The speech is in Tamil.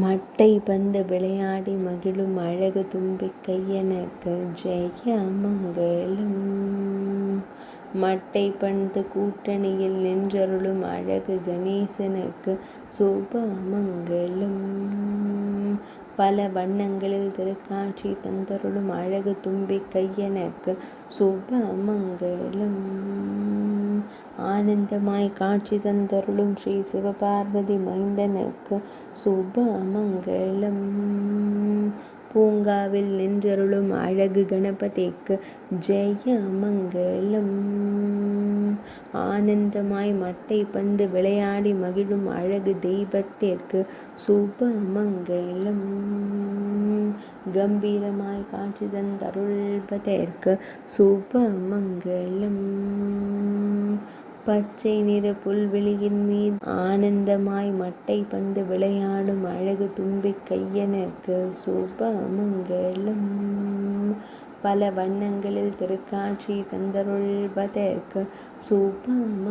மட்டை பந்து விளையாடி மகிழும் அழகு தும்பிக் கையனுக்கு ஜெயமங்கலம். மட்டை பந்து கூட்டணியில் நின்றருளும் அழகு கணேசனுக்கு சுபமங்கலம். பல வண்ணங்களில் திருக்காட்சி தந்தருளும் அழகு தும்பிக் கையனுக்கு சுபமங்கலம். ஆனந்தமாய் காட்சி தந்தருளும் ஸ்ரீ சிவபார்வதி மைந்தனுக்கு சுபமங்கலம். பூங்காவில் நின்றருளும் அழகு கணபதிக்கு ஜெயமங்கலம். ஆனந்தமாய் மட்டை பந்து விளையாடி மகிழும் அழகு தெய்வத்திற்கு சுபமங்கலம். கம்பீரமாய் காட்சி தந்தருள்வதற்கு சுபமங்கலம். பச்சை நிற புல்வெளியின் மீது ஆனந்தமாய் மட்டை பந்து விளையாடும் அழகு தும்பிக் கையனுக்கு சுபமங்கலம். பல வண்ணங்களில் திருக்காட்சி தந்தருள்வதற்கு சுபமங்கலம்.